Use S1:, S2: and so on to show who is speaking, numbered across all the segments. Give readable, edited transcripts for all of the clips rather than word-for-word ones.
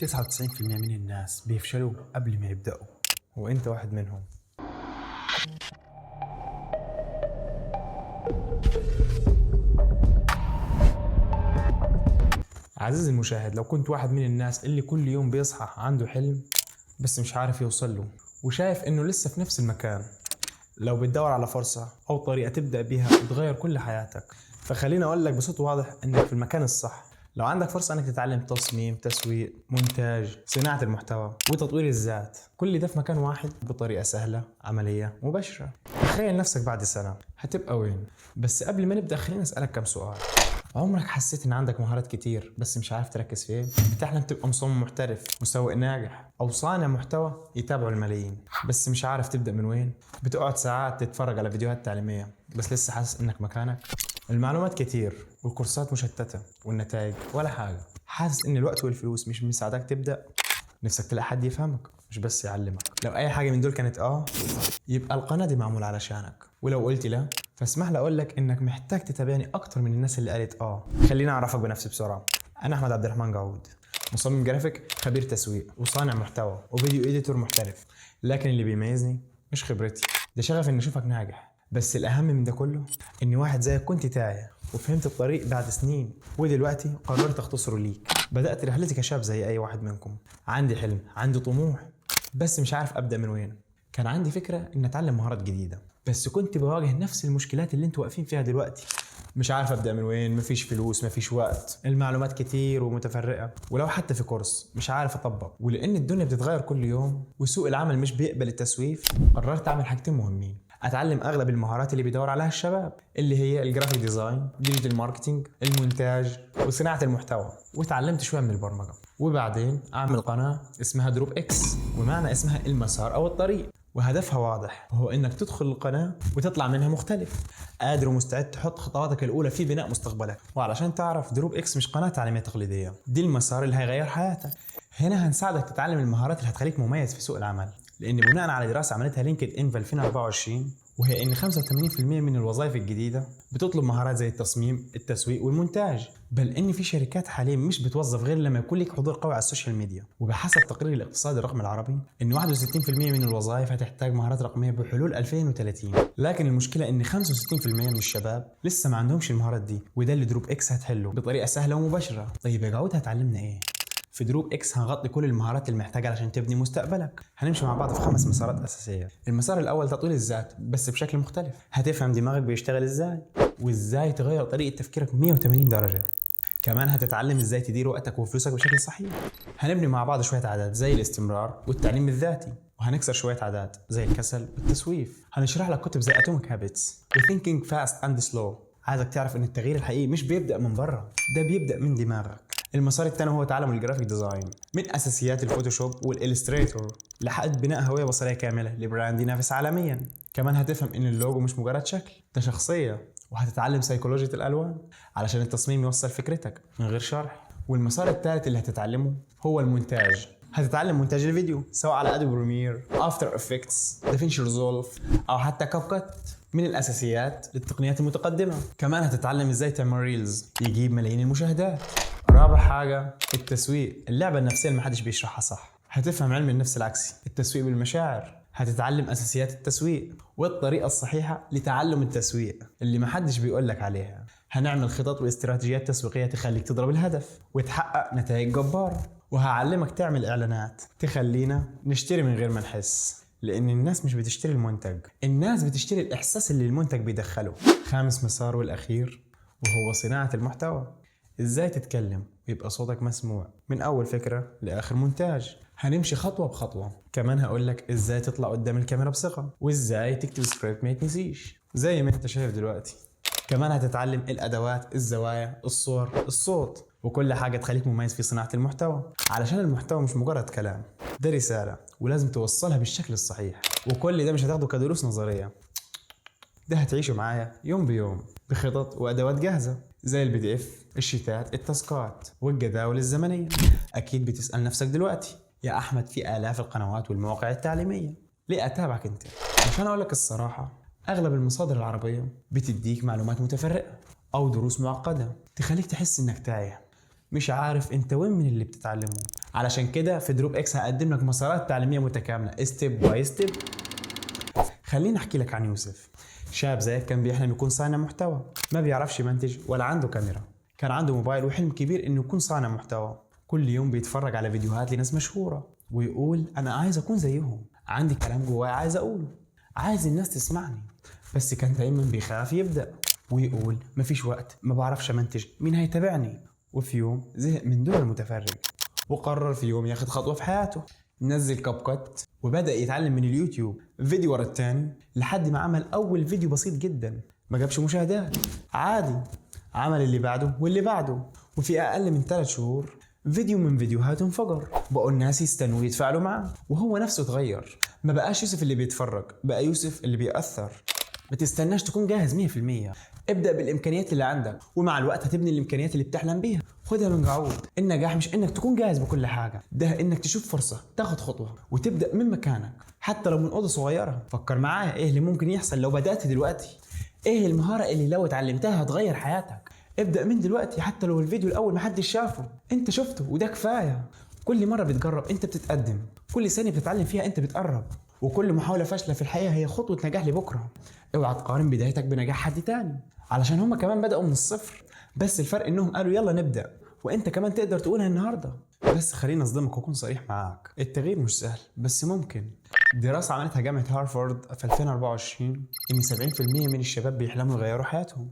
S1: 99% من الناس بيفشلوا قبل ما يبدأوا، وانت واحد منهم. عزيزي المشاهد، لو كنت واحد من الناس اللي كل يوم بيصحى عنده حلم بس مش عارف يوصل له وشايف انه لسه في نفس المكان، لو بتدور على فرصة او طريقة تبدأ بيها تغير كل حياتك، فخليني اقول لك بصوت واضح انك في المكان الصح. لو عندك فرصة انك تتعلم تصميم، تسويق، مونتاج، صناعة المحتوى وتطوير الذات، كل ده في مكان واحد بطريقة سهلة، عملية، مباشرة. تخيل نفسك بعد سنة هتبقى وين؟ بس قبل ما نبدأ خليني اسألك كم سؤال. عمرك حسيت ان عندك مهارات كتير بس مش عارف تركز فين؟ بتحلم تبقى مصمم محترف، مسوق ناجح، او صانع محتوى يتابعه الملايين، بس مش عارف تبدأ من وين؟ بتقعد ساعات تتفرج على فيديوهات تعليمية بس لسه حاسس انك مكانك؟ المعلومات كتير والكورسات مشتتة والنتائج ولا حاجة. حاسس ان الوقت والفلوس مش مساعدك تبدأ؟ نفسك تلاقي حد يفهمك مش بس يعلمك. لو اي حاجة من دول كانت يبقى القناة دي معمولة علشانك، ولو قلت لا فاسمح لي اقول لك انك محتاج تتابعني اكتر من الناس اللي قالت خليني اعرفك بنفسي بسرعة. انا احمد عبد الرحمن جعود، مصمم جرافيك، خبير تسويق، وصانع محتوى، وفيديو اديتور محترف. لكن اللي بيميزني مش خبرتي، ده شغف اني اشوفك ناجح. بس الاهم من ده كله اني واحد زيك كنت تايه وفهمت الطريق بعد سنين، ودلوقتي قررت اختصره ليك. بدأت رحلتي كشاب زي اي واحد منكم، عندي حلم، عندي طموح، بس مش عارف ابدأ من وين. كان عندي فكرة ان اتعلم مهارات جديدة، بس كنت بواجه نفس المشكلات اللي انتوا واقفين فيها دلوقتي. مش عارف ابدأ من وين، مفيش فلوس، مفيش وقت، المعلومات كتير ومتفرقة، ولو حتى في كورس مش عارف اطبق. ولان الدنيا بتتغير كل يوم وسوق العمل مش بيقبل التسويف، قررت اعمل حاجتين مهمين: اتعلم اغلب المهارات اللي بيدور عليها الشباب، اللي هي الجرافيك ديزاين، ديجيتال ماركتينج، المونتاج، وصناعة المحتوى، وتعلمت شوية من البرمجة. وبعدين اعمل قناة اسمها دروب اكس، ومعنى اسمها المسار او الطريق، وهدفها واضح، وهو انك تدخل القناة وتطلع منها مختلف، قادر ومستعد تحط خطواتك الاولى في بناء مستقبلك. وعلشان تعرف، دروب اكس مش قناة تعليمية تقليدية، دي المسار اللي هيغير حياتك. هنا هنساعدك تتعلم المهارات اللي هتخليك مميز في سوق العمل، لان بناء على دراسة عملتها لينكد ان في 2024، وهي ان 85% من الوظائف الجديدة بتطلب مهارات زي التصميم، التسويق، والمونتاج. بل ان في شركات حاليا مش بتوظف غير لما يكون لك حضور قوي على السوشيال ميديا. وبحسب تقرير الاقتصاد الرقمي العربي ان 61% من الوظائف هتحتاج مهارات رقمية بحلول 2030. لكن المشكلة ان 65% من الشباب لسه ما عندهمش المهارات دي، وده اللي دروب اكس هتحله بطريقة سهلة ومباشرة. طيب يا جعود، هتعلمنا ايه؟ في دروب اكس هنغطي كل المهارات اللي محتاجها علشان تبني مستقبلك. هنمشي مع بعض في 5 مسارات اساسيه. المسار الاول تطوير الذات بس بشكل مختلف. هتفهم دماغك بيشتغل ازاي، وازاي تغير طريقه تفكيرك 180 درجه. كمان هتتعلم ازاي تدير وقتك وفلوسك بشكل صحيح. هنبني مع بعض شويه عادات زي الاستمرار والتعليم الذاتي، وهنكسر شويه عادات زي الكسل والتسويف. هنشرح لك كتب زي اتوميك هابتس وثينكينج فاست اند سلو. عايزك تعرف ان التغيير الحقيقي مش بيبدا من بره، ده بيبدا من دماغك. المسار الثاني هو تعلم الجرافيك ديزاين، من اساسيات الفوتوشوب والإليستريتور لحد بناء هويه بصريه كامله لبراند ينافس عالميا. كمان هتفهم ان اللوجو مش مجرد شكل، ده شخصيه. وهتتعلم سيكولوجية الالوان علشان التصميم يوصل فكرتك من غير شرح. والمسار الثالث اللي هتتعلمه هو المونتاج. هتتعلم مونتاج الفيديو سواء على ادوبي بريمير، افتر افكتس، دافينشي ريزولف، او حتى كاب كات، من الاساسيات للتقنيات المتقدمه. كمان هتتعلم ازاي تعمل ريلز يجيب ملايين المشاهدات. رابع حاجة التسويق، اللعبة النفسية اللي محدش بيشرحها صح. هتفهم علم النفس العكسي، التسويق بالمشاعر. هتتعلم أساسيات التسويق والطريقة الصحيحة لتعلم التسويق اللي محدش بيقولك عليها. هنعمل خطط واستراتيجيات تسويقية تخليك تضرب الهدف وتحقق نتائج جبارة. وهعلمك تعمل إعلانات تخلينا نشتري من غير ما نحس، لأن الناس مش بتشتري المنتج، الناس بتشتري الإحساس اللي المنتج بيدخله. خامس مسار والأخير وهو صناعة المحتوى. ازاي تتكلم ويبقى صوتك مسموع من اول فكرة لاخر مونتاج. هنمشي خطوة بخطوة. كمان هقولك ازاي تطلع قدام الكاميرا بثقة، وازاي تكتب سكريبت ما يتنسيش زي ما انت شايف دلوقتي. كمان هتتعلم الادوات، الزوايا، الصور، الصوت، وكل حاجة تخليك مميز في صناعة المحتوى. علشان المحتوى مش مجرد كلام، ده رسالة ولازم توصلها بالشكل الصحيح. وكل ده مش هتاخده كدروس نظرية، ده هتعيشه معايا يوم بيوم بخطط وادوات جاهزة زي البي دي اف، الشيتات، التاسكات، والجداول الزمنية. اكيد بتسأل نفسك دلوقتي: يا احمد، في آلاف القنوات والمواقع التعليمية، ليه اتابعك انت؟ عشان اقول لك الصراحة، اغلب المصادر العربية بتديك معلومات متفرقة او دروس معقدة تخليك تحس انك تايه، مش عارف انت وين من اللي بتتعلمه. علشان كده في دروب اكس هقدم لك مسارات تعليميه متكامله ستيب باي ستيب. خليني احكي لك عن يوسف. شاب زيك كان بيحلم يكون صانع محتوى، ما بيعرفش يمنتج ولا عنده كاميرا، كان عنده موبايل وحلم كبير انه يكون صانع محتوى. كل يوم بيتفرج على فيديوهات لناس مشهوره ويقول انا عايز اكون زيهم، عندي كلام جواي عايز اقوله، عايز الناس تسمعني. بس كان دايما بيخاف يبدا ويقول مفيش وقت، ما بعرفش امنتج، مين هيتابعني؟ وفي يوم زهق من دور المتفرج وقرر في يوم ياخد خطوه في حياته. نزل كاب كات وبدأ يتعلم من اليوتيوب فيديو ورا التاني لحد ما عمل أول فيديو بسيط جدا ما جابش مشاهدات، عادي. عمل اللي بعده واللي بعده، وفي أقل من 3 شهور فيديو من فيديوهاته انفجر، بقوا الناس يستنوا ويتفاعلوا معه، وهو نفسه اتغير. ما بقاش يوسف اللي بيتفرج، بقى يوسف اللي بيأثر. ما تستناش تكون جاهز 100%، ابدأ بالإمكانيات اللي عندك، ومع الوقت هتبني الإمكانيات اللي بتحلم بيها. خدها من قعود. النجاح مش إنك تكون جاهز بكل حاجة، ده إنك تشوف فرصة، تاخد خطوة وتبدأ من مكانك، حتى لو من أوضة صغيرة. فكر معايا إيه اللي ممكن يحصل لو بدأت دلوقتي، إيه المهارة اللي لو اتعلمتها هتغير حياتك. ابدأ من دلوقتي، حتى لو الفيديو الأول محدش شافه، أنت شفته وده كفاية. كل مرة بتجرب أنت بتتقدم، كل ثانية بتتعلم فيها أنت بتقرب، وكل محاولة فاشلة في الحياة هي خطوة نجاح لبكرة. اوعى تقارن بدايتك بنجاح حد تاني، علشان هما كمان بدأوا من الصفر، بس الفرق انهم قالوا يلا نبدأ، وانت كمان تقدر تقولها النهاردة. بس خليني اصدمك واكون صريح معاك، التغيير مش سهل بس ممكن. دراسة عملتها جامعة هارفارد في 2024 ان 70% من الشباب بيحلموا يغيروا حياتهم،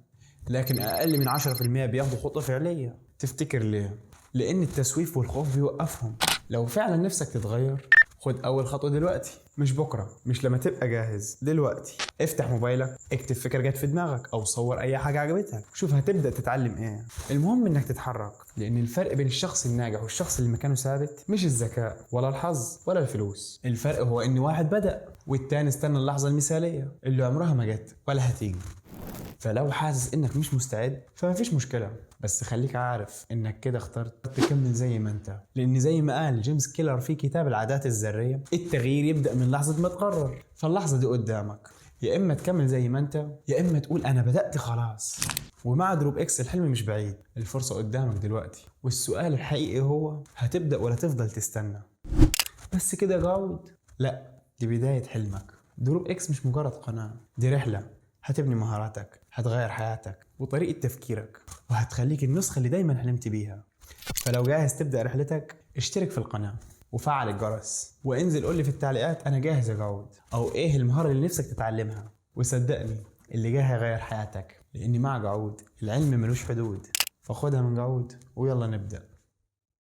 S1: لكن اقل من 10% بياخدوا خطوة فعلية. تفتكر ليه؟ لان التسويف والخوف بيوقفهم. لو فعلا نفسك تتغير، خد اول خطوه دلوقتي، مش بكره، مش لما تبقى جاهز، دلوقتي. افتح موبايلك، اكتب فكره جت في دماغك او صور اي حاجه عجبتك، شوف هتبدا تتعلم ايه. المهم انك تتحرك، لان الفرق بين الشخص الناجح والشخص اللي مكانه ثابت مش الذكاء ولا الحظ ولا الفلوس. الفرق هو ان واحد بدا والتاني استنى اللحظه المثاليه اللي عمرها ما جت ولا هتيجي. فلو حاسس انك مش مستعد فمفيش مشكلة، بس خليك عارف انك كده اخترت تكمل زي ما انت، لان زي ما قال جيمس كيلر في كتاب العادات الذرية، التغيير يبدأ من لحظة ما تقرر. فاللحظة دي قدامك، يا اما تكمل زي ما انت، يا اما تقول انا بدأت خلاص. ومع دروب اكس الحلم مش بعيد، الفرصة قدامك دلوقتي، والسؤال الحقيقي هو هتبدأ ولا تفضل تستنى؟ بس كده قاعد؟ لا، دي بداية حلمك. دروب اكس مش مجرد قناة، دي رحلة هتبني مهاراتك، هتغير حياتك وطريقة تفكيرك، وهتخليك النسخة اللي دايما حلمت بيها. فلو جاهز تبدأ رحلتك، اشترك في القناة وفعل الجرس، وانزل قولي في التعليقات أنا جاهز أجاوب، أو إيه المهارة اللي نفسك تتعلمها. وصدقني اللي جاي هيغير حياتك، لأن مع قعود العلم ملوش حدود. فخدها من قعود ويلا نبدأ.